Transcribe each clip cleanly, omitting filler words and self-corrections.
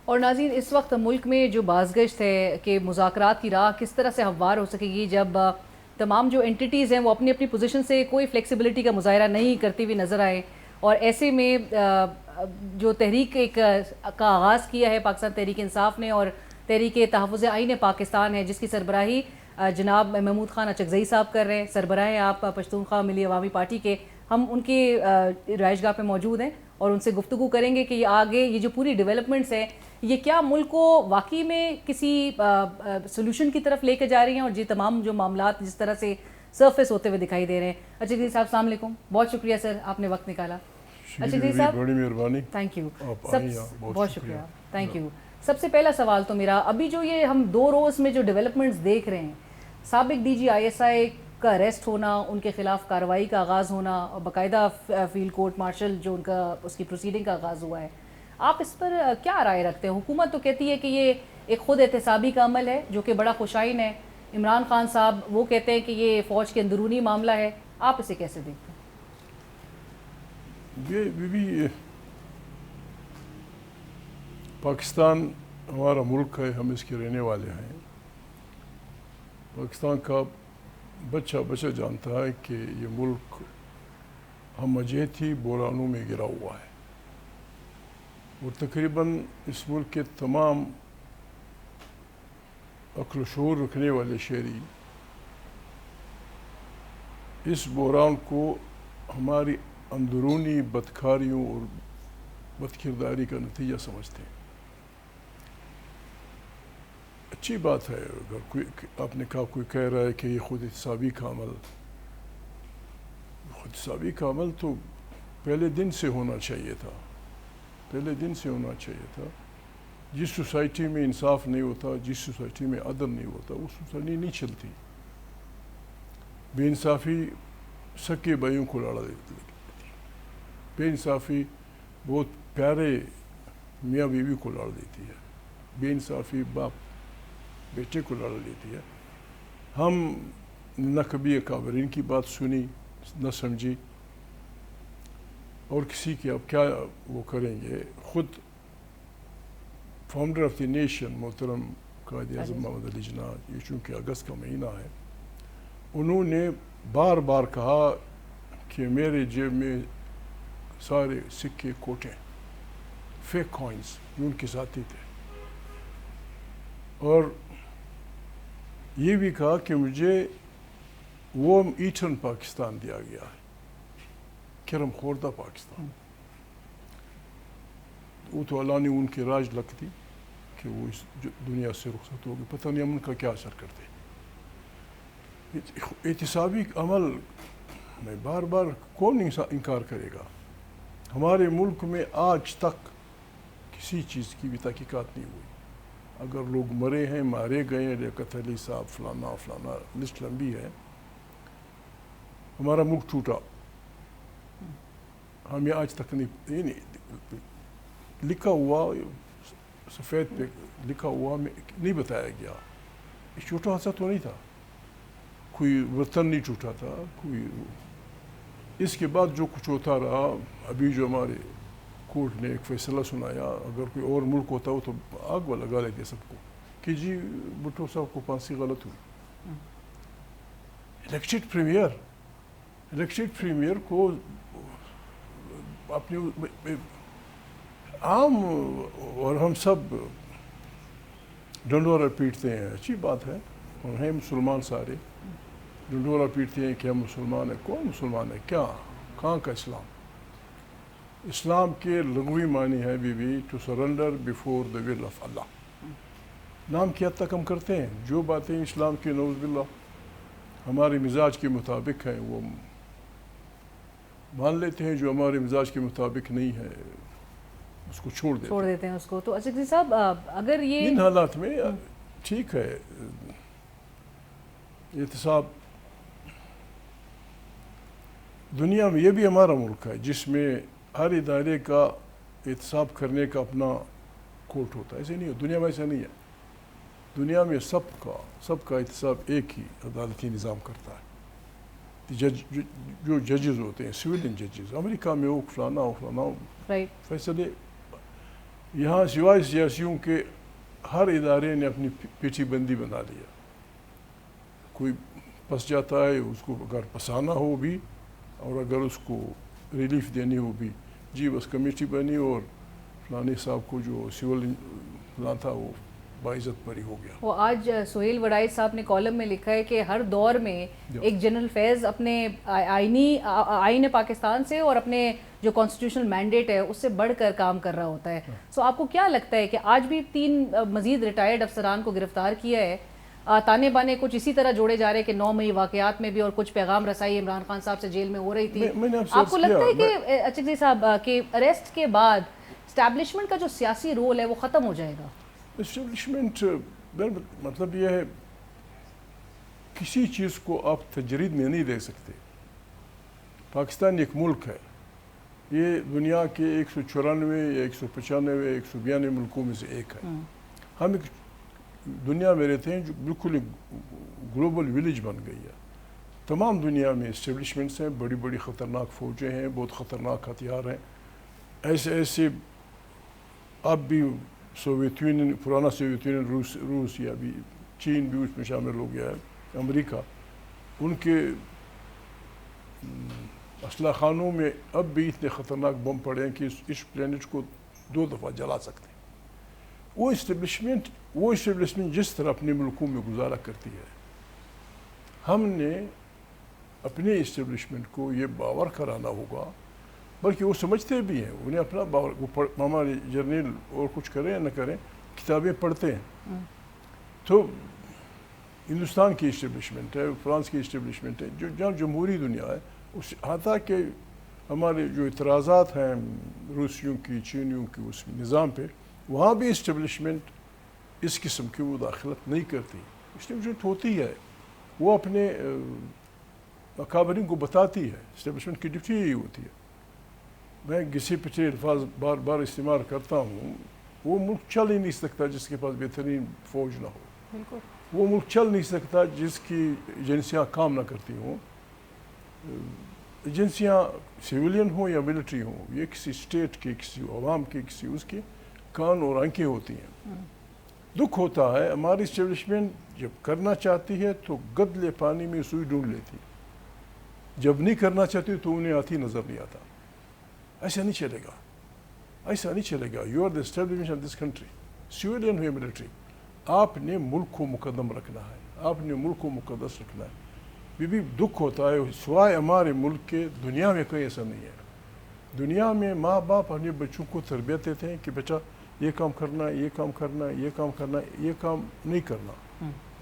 اور ناظرین اس وقت ملک میں جو بازگشت ہے کہ مذاکرات کی راہ کس طرح سے ہموار ہو سکے گی جب تمام جو انٹیٹیز ہیں وہ اپنی اپنی پوزیشن سے کوئی فلیکسیبلٹی کا مظاہرہ نہیں کرتی ہوئی نظر آئے، اور ایسے میں جو تحریک کا آغاز کیا ہے پاکستان تحریک انصاف نے اور تحریک تحفظ آئین پاکستان ہے جس کی سربراہی جناب محمود خان اچکزئی صاحب کر رہے ہیں، سربراہ ہیں آپ پشتونخوا ملی عوامی پارٹی کے، ہم ان کی رہائش گاہ پہ موجود ہیں اور ان سے گفتگو کریں گے کہ یہ آگے یہ جو پوری ڈیولپمنٹس ہیں یہ کیا ملک کو واقعی میں کسی سولوشن کی طرف لے کے جا رہی ہیں، اور یہ تمام جو معاملات جس طرح سے سرفیس ہوتے ہوئے دکھائی دے رہے ہیں۔ اچکزئی صاحب السلام علیکم، بہت شکریہ سر آپ نے وقت نکالا۔ اچکزئی صاحب بڑی مہربانی، تھینک یو، بہت شکریہ، تھینک یو۔ سب سے پہلا سوال تو میرا، ابھی جو یہ ہم 2 روز میں جو ڈیولپمنٹس دیکھ رہے ہیں، سابق ڈی جی ISI کا اریسٹ ہونا، ان کے خلاف کارروائی کا آغاز ہونا، اور باقاعدہ فیلڈ کورٹ مارشل جو ان کا اس کی پروسیڈنگ کا آغاز ہوا ہے، آپ اس پر کیا رائے رکھتے ہیں؟ حکومت تو کہتی ہے کہ یہ ایک خود احتسابی کا عمل ہے جو کہ بڑا خوشائن ہے، عمران خان صاحب وہ کہتے ہیں کہ یہ فوج کے اندرونی معاملہ ہے، آپ اسے کیسے دیکھتے ہیں؟ یہ پاکستان ہمارا ملک ہے، ہم اس کے رہنے والے ہیں۔ پاکستان کا بچہ جانتا ہے کہ یہ ملک ہم مجیتی بحرانوں میں گرا ہوا ہے، اور تقریباً اس ملک کے تمام عقل و شعور رکھنے والے شہری اس بحران کو ہماری اندرونی بدکاریوں اور بدکرداری کا نتیجہ سمجھتے ہیں۔ اچھی بات ہے اگر کوئی، آپ نے کہا کوئی کہہ رہا ہے کہ یہ خود احتسابی کا عمل تو پہلے دن سے ہونا چاہیے تھا۔ جس سوسائٹی میں انصاف نہیں ہوتا، جس سوسائٹی میں عدل نہیں ہوتا، وہ سوسائٹی نہیں چلتی۔ بے انصافی سکے بھائیوں کو لڑا دیتی ہے، بے انصافی بہت پیارے میاں بیوی کو لڑ دیتی ہے، بے انصافی باپ بیٹے کو لڑ دیتی ہے۔ ہم نہ کبھی اکابرین کی بات سنی نہ سمجھی، اور کسی کی اب کیا وہ کریں گے۔ خود فاؤنڈر آف دی نیشن محترم قائد اعظم محمد علی جناح، یہ چونکہ اگست کا مہینہ ہے، انہوں نے بار بار کہا کہ میرے جیب میں سارے سکے کوٹیں، فیک کوائنز ان کے ساتھ ہی تھے، اور یہ بھی کہا کہ مجھے وارم ایٹن پاکستان دیا گیا ہے، کرم خوردہ پاکستان۔ وہ تو اللہ نے ان کی راج لگتی کہ وہ اس دنیا سے رخصت ہوگی، پتہ نہیں ہم ان کا کیا اثر کرتے۔ احتسابی عمل میں بار بار کون انکار کرے گا؟ ہمارے ملک میں آج تک کسی چیز کی بھی تحقیقات نہیں ہوئی۔ اگر لوگ مرے ہیں، مارے گئے ہیں، لیاقت علی صاحب فلانا لسٹ لمبی ہے۔ ہمارا ملک ٹوٹا، ہمیں آج تک نہیں لکھا ہوا، سفید پہ لکھا ہوا نہیں بتایا گیا۔ یہ چھوٹا حادثہ تو نہیں تھا، کوئی وطن نہیں ٹوٹا تھا، کوئی۔ اس کے بعد جو کچھ ہوتا رہا، ابھی جو ہمارے کورٹ نے ایک فیصلہ سنایا، اگر کوئی اور ملک ہوتا ہو تو آگ لگا لیتے سب کو کہ جی بھٹو صاحب کو پھانسی غلط ہوئی۔ الیکٹڈ پریمیئر کو اپنے عام، اور ہم سب ڈنڈورا پیٹتے ہیں، اچھی بات ہے، اور ہیں مسلمان سارے ڈنڈورا پیٹتے ہیں کہ ہم مسلمان ہیں۔ کون مسلمان ہے؟ کیا کہاں کا اسلام؟ اسلام کے لغوی معنی ہے to surrender before the will of Allah. نام کی حد تک ہم کرتے ہیں جو باتیں اسلام کی نعوذ باللہ ہمارے مزاج کے مطابق ہیں، وہ مان لیتے ہیں، جو ہمارے مزاج کے مطابق نہیں ہے اس کو چھوڑ دیتے ہیں اس کو۔ تو اچکزئی صاحب اگر یہ ان حالات میں ٹھیک ہے، احتساب دنیا میں، یہ بھی ہمارا ملک ہے جس میں ہر ادارے کا احتساب کرنے کا اپنا کورٹ ہوتا ہے۔ ایسے نہیں ہے دنیا میں، ایسا نہیں ہے۔ دنیا میں سب کا احتساب ایک ہی عدالتی نظام کرتا ہے۔ جو ججز ہوتے ہیں، سویلین ججز، امریکہ میں وہ فلانا فیصلے، यहाँ सिवाय सियासियों के हर इदारे ने अपनी पीठी बंदी बना लिया। कोई फंस जाता है, उसको अगर फंसाना हो भी और अगर उसको रिलीफ देनी हो भी, जी बस कमेटी बनी और फलाने साहब को जो सिविल फलां था वो बाइज्जत बरी हो गया। वो आज सुहेल वड़ाइच साहब ने कॉलम में लिखा है कि हर दौर में एक जनरल फैज़ अपने आईन पाकिस्तान से और अपने जो कॉन्स्टिट्यूशनल मैंडेट है उससे बढ़कर काम कर रहा होता है। सो आपको क्या लगता है कि आज भी 3 मजीद रिटायर्ड अफसरान को गिरफ्तार किया है, ताने बाने कुछ इसी तरह जोड़े जा रहे हैं कि 9 मई वाकयात में भी और कुछ पैगाम रसाई इमरान खान साहब से जेल में हो रही थी। आपको लगता है कि अचकज़ई साहब कि अरेस्ट के बाद एस्टैब्लिशमेंट का जो सियासी रोल है वो ख़त्म हो जाएगा? एस्टेब्लिशमेंट मतलब यह है, किसी चीज़ को आप तजरीद में नहीं दे सकते। पाकिस्तान एक मुल्क है, ये दुनिया के 194 या 195 192 मुल्कों में से एक है। हम एक दुनिया में रहते हैं जो बिल्कुल एक ग्लोबल विलेज बन गई है। तमाम दुनिया में एस्टेब्लिशमेंट्स हैं, बड़ी बड़ी ख़तरनाक फ़ौजें हैं, बहुत ख़तरनाक हथियार हैं। ऐसे अब भी सोवियत यूनियन, पुराना सोवियत यूनियन, रूस या भी चीन भी उसमें शामिल हो गया है, अमेरिका, उनके असला खानों में अब भी इतने ख़तरनाक बम पड़े हैं कि इस प्लेनेट को 2 दफ़ा जला सकते हैं। वो इस्टेब्लिशमेंट जिस तरह अपने मुल्कों में गुजारा करती है, हमने अपने इस्टेब्लिशमेंट को ये बावर कराना होगा, बल्कि वो समझते भी हैं, उन्हें अपना बावर, हमारे जर्नल और कुछ करें या न करें, किताबें पढ़ते हैं। तो हिंदुस्तान की इस्टेब्लिशमेंट है, फ्रांस की इस्टेब्लिशमेंट है, जो जहाँ जमहूरी दुनिया है, उस हाथा के हमारे जो इतराज़ात हैं रूसियों की, चीनियों की उस निज़ाम पे, वहाँ भी इस्टेब्लिशमेंट इस किस्म की वो दाखिलत नहीं करती। इस्टेब्लिशमेंट होती है, वो अपने अकाबरीन को बताती है, इस्टेब्लिशमेंट की ड्यूटी यही होती है। मैं किसी पिछले अल्फाज बार बार इस्तेमाल करता हूँ, वो मुल्क चल ही नहीं सकता जिसके पास बेहतरीन फ़ौज ना हो। वो मुल्क चल नहीं सकता जिसकी एजेंसियाँ काम ना करती हों। एजेंसियाँ सिविलियन हो या मिलिट्री हो, ये किसी स्टेट के, किसी अवाम के, किसी उसके कान और आंखें होती हैं। दुख होता है, हमारी इस्टेब्लिशमेंट जब करना चाहती है तो गदले पानी में सुई ढूंढ लेती है, जब नहीं करना चाहती तो उन्हें हाथी नज़र नहीं आता। ऐसा नहीं चलेगा, ऐसा नहीं चलेगा। You are the establishment of this country, civilian हो या मिलिट्री, आपने मुल्क को मुकद्दम रखना है, आपने मुल्क को मुकद्दस रखना है। भी दुख होता है, सिवाय हमारे मुल्क के दुनिया में कहीं ऐसा नहीं है। दुनिया में माँ बाप अपने बच्चों को तरबियत देते हैं कि बेटा ये काम करना है, ये काम करना है, ये काम करना है, ये काम नहीं करना,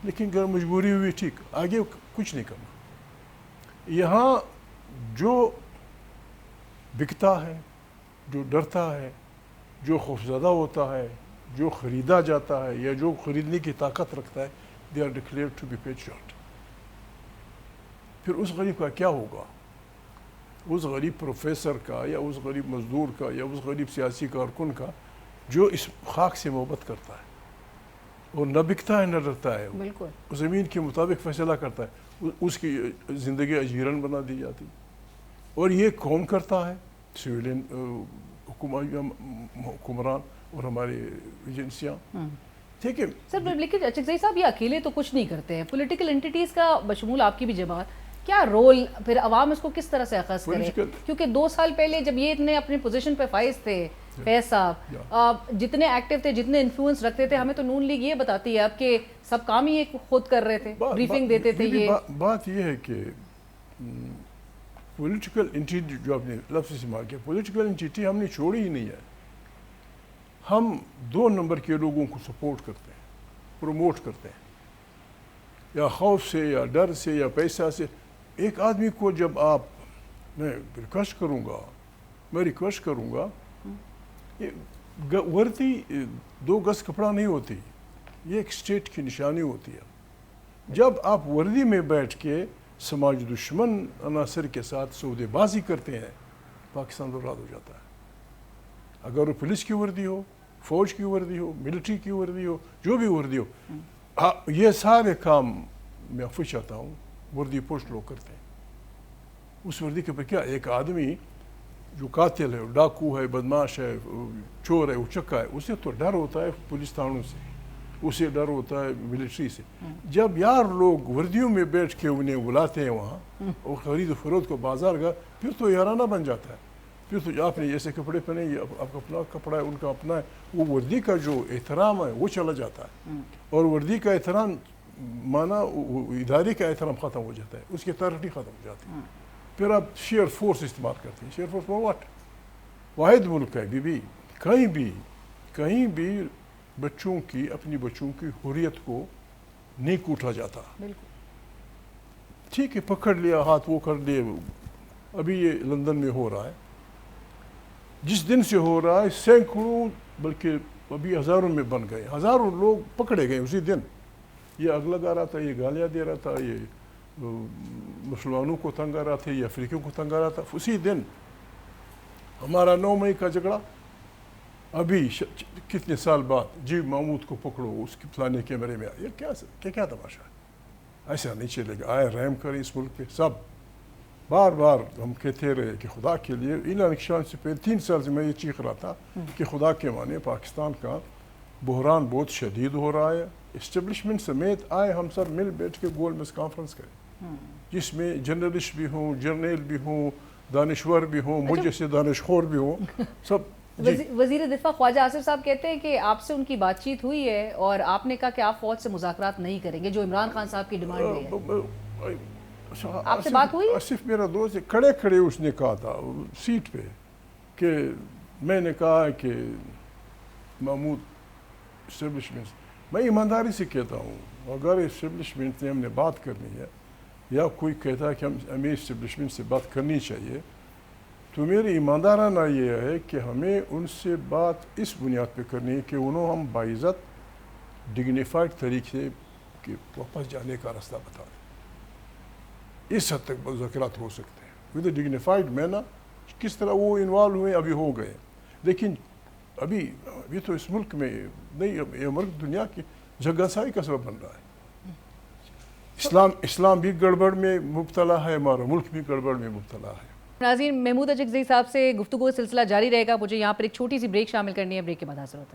लेकिन अगर मजबूरी हुई ठीक, आगे कुछ नहीं करना। यहाँ जो बिकता है, जो डरता है, जो खौफज़दा होता है, जो ख़रीदा जाता है या जो ख़रीदने की ताकत रखता है, they are declared to be patriot. फिर उस गरीब का क्या होगा? उस गरीब प्रोफेसर का या उस गरीब मज़दूर का या उस गरीब सियासी कारकुन का जो इस खाक से मोहब्बत करता है और न बिकता है न डरता है, बिल्कुल ज़मीन के मुताबिक फ़ैसला करता है, उसकी ज़िंदगी अजीरन बना दी जाती। और ये कौन करता है? सिविलियन हुक्मरान और हमारे एजेंसियाँ। ठीक है सर, लेकिन अचकज़ई साहब ये अकेले तो कुछ नहीं करते हैं, पॉलिटिकल एंटिटीज़ का बशमूल आपकी भी जमात, क्या रोल फिर अवाम इसको किस तरह से अखज़ करे? क्योंकि 2 साल पहले जब ये इतने अपनी पोजीशन पे फाइज थे, फैज साहब जितने एक्टिव थे, जितने इन्फ्लुएंस रखते थे, हमें तो नून लीग ये बताती है अब कि सब काम ही खुद कर रहे थे, ब्रीफिंग देते थे। ये बात ये है कि पॉलिटिकल एंटिटी जो आपने लफ्ज़ इस्तेमाल किया, पॉलिटिकल एंटिटी हमने छोड़ी ही नहीं है। हम 2 नंबर के लोगों को सपोर्ट करते हैं, प्रमोट करते हैं, या खौफ से या डर से या पैसा से। एक आदमी को जब आप, मैं रिक्वेस्ट करूँगा, ये वर्दी 2 गज कपड़ा नहीं होती, ये एक स्टेट की निशानी होती है। जब आप वर्दी में बैठ के समाज दुश्मन अनासर के साथ सौदेबाजी करते हैं, पाकिस्तान बर्बाद हो जाता है। अगर वो पुलिस की वर्दी हो, फौज की वर्दी हो, मिलिट्री की वर्दी हो, जो भी वर्दी हो, ये सारे काम मैं आपको चाहता हूँ वर्दी पोस्ट लोग करते हैं। उस वर्दी के ऊपर क्या एक आदमी जो कातिल है, डाकू है, बदमाश है, चोर है, उचक्का है, उसे तो डर होता है पुलिस थानों से, उसे डर होता है मिलिट्री से। जब यार लोग वर्दियों में बैठ के उन्हें बुलाते हैं वहाँ और खरीद फरोख्त को बाजार का, फिर तो याराना बन जाता है। फिर तो आपने जैसे कपड़े पहने, ये आपका अपना कपड़ा है, उनका अपना है, वो वर्दी का जो एहतराम है वो चला जाता है। और वर्दी का एहतराम माना इदारे का एहतराम ख़त्म हो जाता है, उसकी अथॉरिटी ख़त्म हो जाती है। फिर आप शेयर फोर्स इस्तेमाल करते हैं। Sheer force for what? वाहिद मुल्क है बीबी, कहीं भी बच्चों की, अपनी बच्चों की हुर्रियत को नहीं कूटा जाता। ठीक है, पकड़ लिया, हाथ वो कर लिए। अभी ये लंदन में हो रहा है, जिस दिन से हो रहा है सैकड़ों, बल्कि अभी हज़ारों में बन गए, हज़ारों लोग पकड़े गए उसी दिन। ये अगला गा रहा था, ये गालियाँ दे रहा था, ये मुसलमानों को तंग आ रहा था, ये अफ्रीकियों को तंग आ रहा था। उसी दिन हमारा 9 मई का झगड़ा, अभी कितने साल बाद जी महमूद को पकड़ो, उसके फलाने कैमरे में। ये क्या तमाशा है? ऐसा नहीं चलेगा। आए रहम करें इस मुल्क पे सब। बार बार हम कहते रहे कि खुदा के लिए, इन इलेक्शन से पहले 3 साल से मैं ये चीख रहा था कि खुदा के माने पाकिस्तान का बहरान बहुत शदीद हो रहा है। इस्टेब्लिशमेंट समेत आए हम सब मिल बैठ के गोल में कॉन्फ्रेंस करें, जिसमें जर्नलिस्ट भी हों, जर्नल भी हों, दानिश्वर भी हों, मुझ जैसे दानिशखोर भी हों, सब। वज़ीर दिफा ख्वाजा आसिफ साहब कहते हैं कि आपसे उनकी बातचीत हुई है और आपने कहा कि आप फौज से मुज़ाकरात नहीं करेंगे, जो इमरान खान साहब की डिमांड है। आपसे बात हुई? आसिफ मेरा दोस्त है, खड़े खड़े उसने कहा था सीट पे कि मैंने कहा कि महमूद इस्टेब्लिशमेंट, मैं ईमानदारी से कहता हूँ, अगर इस्टेब्लिशमेंट ने हमने बात करनी है या कोई कहता है कि हमें इस्टेब्लिशमेंट से बात करनी चाहिए, तो मेरी ईमानदाराना ये है कि हमें उनसे बात इस बुनियाद पे करनी है कि उन्होंने हम बाइज़्ज़त डिग्निफाइड तरीके के वापस जाने का रास्ता बता दें। इस हद तक मुज़ाकरात हो सकते हैं विद डिग्निफाइड मैनर। किस तरह वो इन्वॉल्व हुए, अभी हो गए, लेकिन अभी तो इस मुल्क में नहीं, ये मुल्क दुनिया की जगहसाई का सबब बन रहा है। इस्लाम भी गड़बड़ में मुब्तला है, हमारा मुल्क भी गड़बड़ में मुब्तला है। नाज़रीन, महमूद अजगज़ई साहब से गुफ्तगू का सिलसिला जारी रहेगा। मुझे यहाँ पर एक छोटी सी ब्रेक शामिल करनी है, ब्रेक के बाद हाज़िर होते हैं।